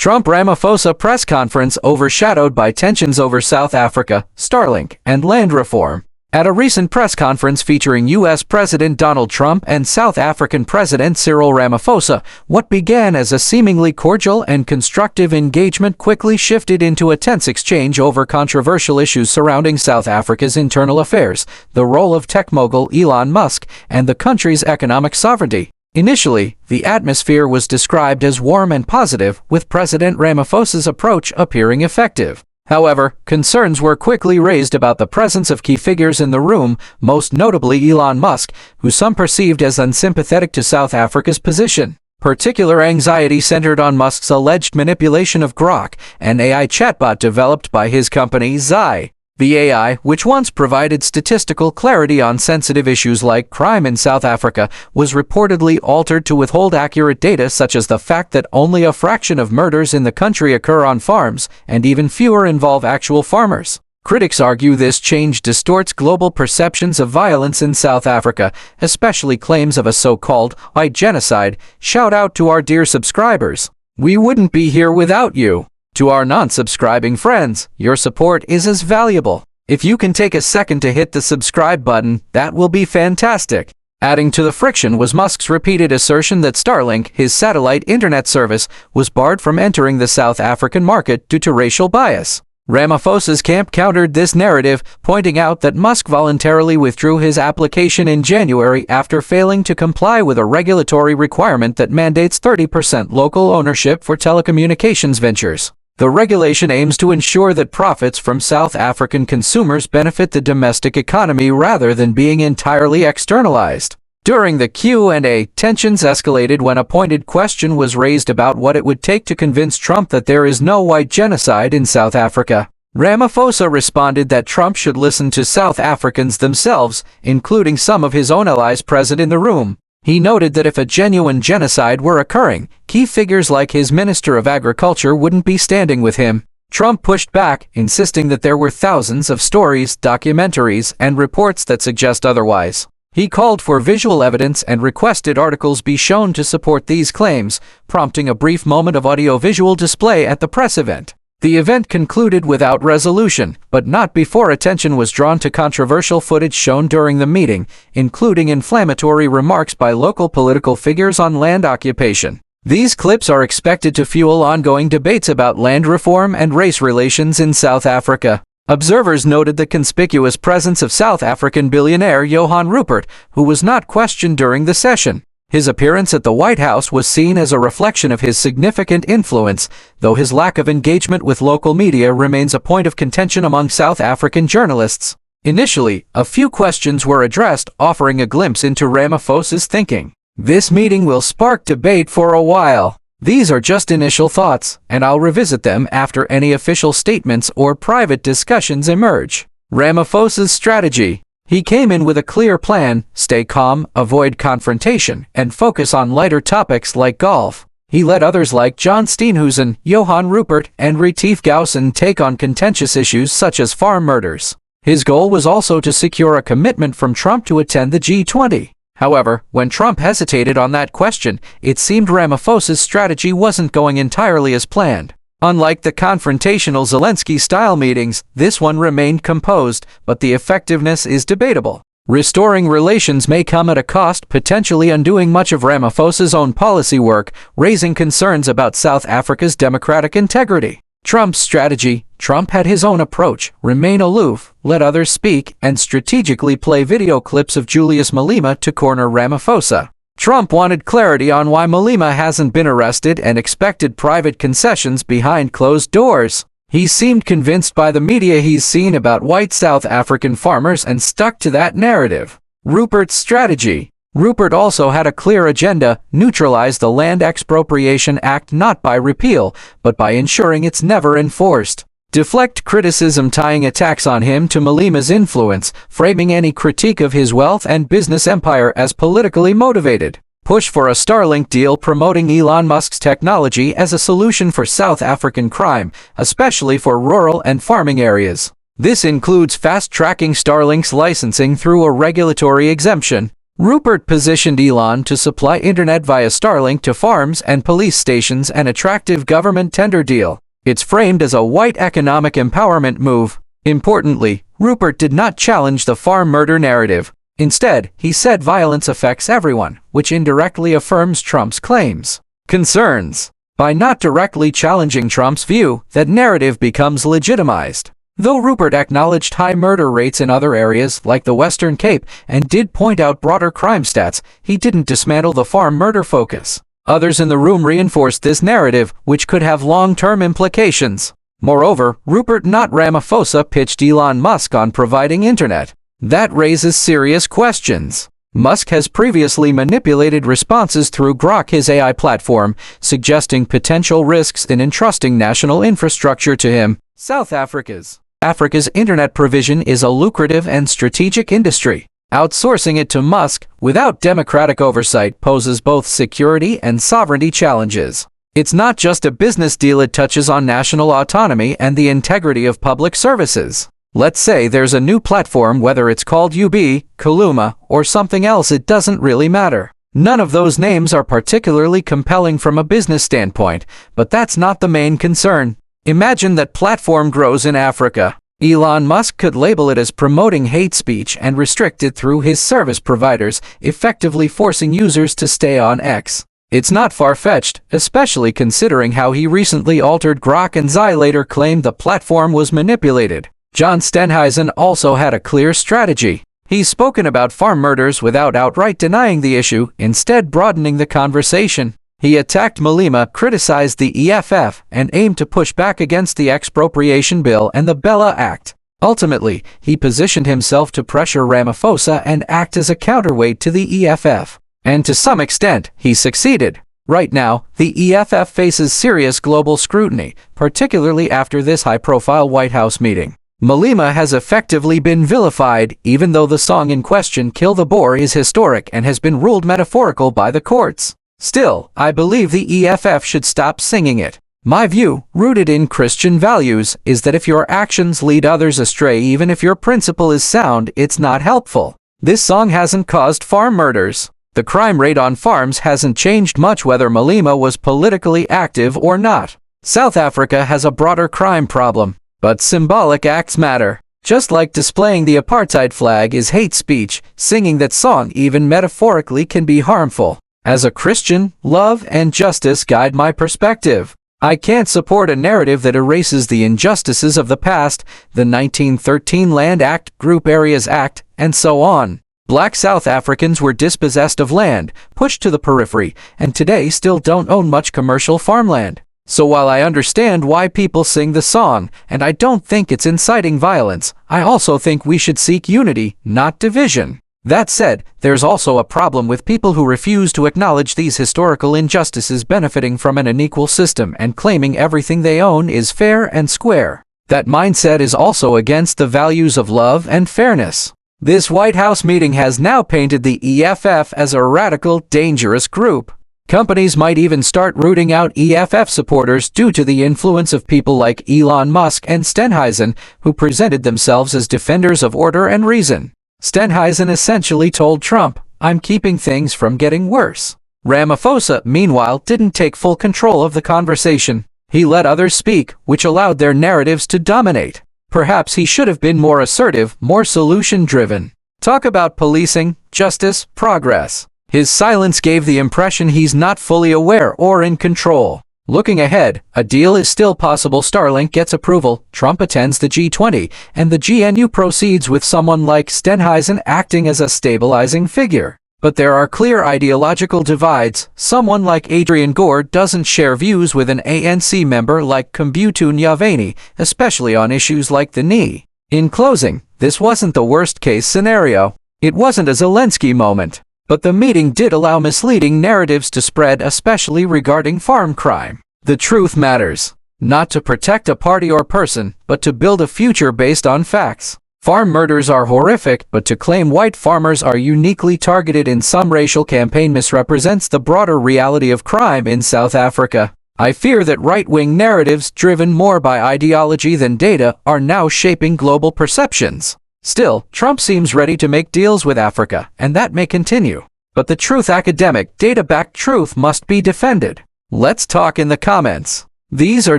Trump-Ramaphosa press conference overshadowed by tensions over South Africa, Starlink, and land reform. At a recent press conference featuring U.S. President Donald Trump and South African President Cyril Ramaphosa, what began as a seemingly cordial and constructive engagement quickly shifted into a tense exchange over controversial issues surrounding South Africa's internal affairs, the role of tech mogul Elon Musk, and the country's economic sovereignty. Initially, the atmosphere was described as warm and positive, with President Ramaphosa's approach appearing effective. However, concerns were quickly raised about the presence of key figures in the room, most notably Elon Musk, who some perceived as unsympathetic to South Africa's position. Particular anxiety centered on Musk's alleged manipulation of Grok, an AI chatbot developed by his company Zai. The AI, which once provided statistical clarity on sensitive issues like crime in South Africa, was reportedly altered to withhold accurate data such as the fact that only a fraction of murders in the country occur on farms, and even fewer involve actual farmers. Critics argue this change distorts global perceptions of violence in South Africa, especially claims of a so-called white genocide. Shout out to our dear subscribers. We wouldn't be here without you. To our non-subscribing friends, your support is as valuable. If you can take a second to hit the subscribe button, that will be fantastic. Adding to the friction was Musk's repeated assertion that Starlink, his satellite internet service, was barred from entering the South African market due to racial bias. Ramaphosa's camp countered this narrative, pointing out that Musk voluntarily withdrew his application in January after failing to comply with a regulatory requirement that mandates 30% local ownership for telecommunications ventures. The regulation aims to ensure that profits from South African consumers benefit the domestic economy rather than being entirely externalized. During the Q&A, tensions escalated when a pointed question was raised about what it would take to convince Trump that there is no white genocide in South Africa. Ramaphosa responded that Trump should listen to South Africans themselves, including some of his own allies present in the room. He noted that if a genuine genocide were occurring, key figures like his Minister of Agriculture wouldn't be standing with him. Trump pushed back, insisting that there were thousands of stories, documentaries, and reports that suggest otherwise. He called for visual evidence and requested articles be shown to support these claims, prompting a brief moment of audio-visual display at the press event. The event concluded without resolution, but not before attention was drawn to controversial footage shown during the meeting, including inflammatory remarks by local political figures on land occupation. These clips are expected to fuel ongoing debates about land reform and race relations in South Africa. Observers noted the conspicuous presence of South African billionaire Johan Rupert, who was not questioned during the session. His appearance at the White House was seen as a reflection of his significant influence, though his lack of engagement with local media remains a point of contention among South African journalists. Initially, a few questions were addressed, offering a glimpse into Ramaphosa's thinking. This meeting will spark debate for a while. These are just initial thoughts, and I'll revisit them after any official statements or private discussions emerge. Ramaphosa's strategy. He came in with a clear plan: stay calm, avoid confrontation, and focus on lighter topics like golf. He let others like John Steenhuisen, Johan Rupert, and Retief Gaussen take on contentious issues such as farm murders. His goal was also to secure a commitment from Trump to attend the G20. However, when Trump hesitated on that question, it seemed Ramaphosa's strategy wasn't going entirely as planned. Unlike the confrontational Zelensky-style meetings, this one remained composed, but the effectiveness is debatable. Restoring relations may come at a cost, potentially undoing much of Ramaphosa's own policy work, raising concerns about South Africa's democratic integrity. Trump's strategy. Trump had his own approach: remain aloof, let others speak, and strategically play video clips of Julius Malema to corner Ramaphosa. Trump wanted clarity on why Malema hasn't been arrested and expected private concessions behind closed doors. He seemed convinced by the media he's seen about white South African farmers and stuck to that narrative. Rupert's strategy. Rupert also had a clear agenda: neutralize the Land Expropriation Act not by repeal, but by ensuring it's never enforced. Deflect criticism, tying attacks on him to Malema's influence, framing any critique of his wealth and business empire as politically motivated. Push for a Starlink deal, promoting Elon Musk's technology as a solution for South African crime, especially for rural and farming areas. This includes fast-tracking Starlink's licensing through a regulatory exemption. Rupert positioned Elon to supply internet via Starlink to farms and police stations, an attractive government tender deal. It's framed as a white economic empowerment move. Importantly, Rupert did not challenge the farm murder narrative. Instead, he said violence affects everyone, which indirectly affirms Trump's claims. Concerns. By not directly challenging Trump's view, that narrative becomes legitimized. Though Rupert acknowledged high murder rates in other areas like the Western Cape and did point out broader crime stats, he didn't dismantle the farm murder focus. Others in the room reinforced this narrative, which could have long-term implications. Moreover, Rupert, not Ramaphosa, pitched Elon Musk on providing internet. That raises serious questions. Musk has previously manipulated responses through Grok, his AI platform, suggesting potential risks in entrusting national infrastructure to him. South Africa's internet provision is a lucrative and strategic industry. Outsourcing it to Musk, without democratic oversight, poses both security and sovereignty challenges. It's not just a business deal, it touches on national autonomy and the integrity of public services. Let's say there's a new platform, whether it's called UB, Kaluma, or something else, it doesn't really matter. None of those names are particularly compelling from a business standpoint, but that's not the main concern. Imagine that platform grows in Africa. Elon Musk could label it as promoting hate speech and restrict it through his service providers, effectively forcing users to stay on X. It's not far-fetched, especially considering how he recently altered Grok and Xi later claimed the platform was manipulated. John Stenhuisen also had a clear strategy. He's spoken about farm murders without outright denying the issue, instead broadening the conversation. He attacked Malema, criticized the EFF, and aimed to push back against the Expropriation Bill and the Bella Act. Ultimately, he positioned himself to pressure Ramaphosa and act as a counterweight to the EFF. And to some extent, he succeeded. Right now, the EFF faces serious global scrutiny, particularly after this high-profile White House meeting. Malema has effectively been vilified, even though the song in question, Kill the Boer, is historic and has been ruled metaphorical by the courts. Still, I believe the EFF should stop singing it. My view, rooted in Christian values, is that if your actions lead others astray, even if your principle is sound, it's not helpful. This song hasn't caused farm murders. The crime rate on farms hasn't changed much whether Malema was politically active or not. South Africa has a broader crime problem, but symbolic acts matter. Just like displaying the apartheid flag is hate speech, singing that song even metaphorically can be harmful. As a Christian, love and justice guide my perspective. I can't support a narrative that erases the injustices of the past, the 1913 Land Act, Group Areas Act, and so on. Black South Africans were dispossessed of land, pushed to the periphery, and today still don't own much commercial farmland. So while I understand why people sing the song, and I don't think it's inciting violence, I also think we should seek unity, not division. That said, there's also a problem with people who refuse to acknowledge these historical injustices, benefiting from an unequal system and claiming everything they own is fair and square. That mindset is also against the values of love and fairness. This White House meeting has now painted the EFF as a radical, dangerous group. Companies might even start rooting out EFF supporters due to the influence of people like Elon Musk and Stenhuisen, who presented themselves as defenders of order and reason. Stenhuisen essentially told Trump, "I'm keeping things from getting worse." Ramaphosa, meanwhile, didn't take full control of the conversation. He let others speak, which allowed their narratives to dominate. Perhaps he should have been more assertive, more solution-driven. Talk about policing, justice, progress. His silence gave the impression he's not fully aware or in control. Looking ahead, a deal is still possible. Starlink gets approval, Trump attends the G20, and the GNU proceeds with someone like Stenhuisen acting as a stabilizing figure. But there are clear ideological divides. Someone like Adrian Gore doesn't share views with an ANC member like Kumbutu Nyaveni, especially on issues like the knee. In closing, this wasn't the worst-case scenario. It wasn't a Zelensky moment. But the meeting did allow misleading narratives to spread, especially regarding farm crime. The truth matters. Not to protect a party or person, but to build a future based on facts. Farm murders are horrific, but to claim white farmers are uniquely targeted in some racial campaign misrepresents the broader reality of crime in South Africa. I fear that right-wing narratives, driven more by ideology than data, are now shaping global perceptions. Still, Trump seems ready to make deals with Africa, and that may continue. But the truth, academic, data-backed truth, must be defended. Let's talk in the comments. These are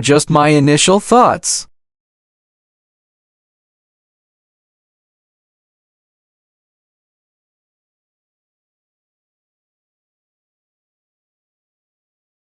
just my initial thoughts.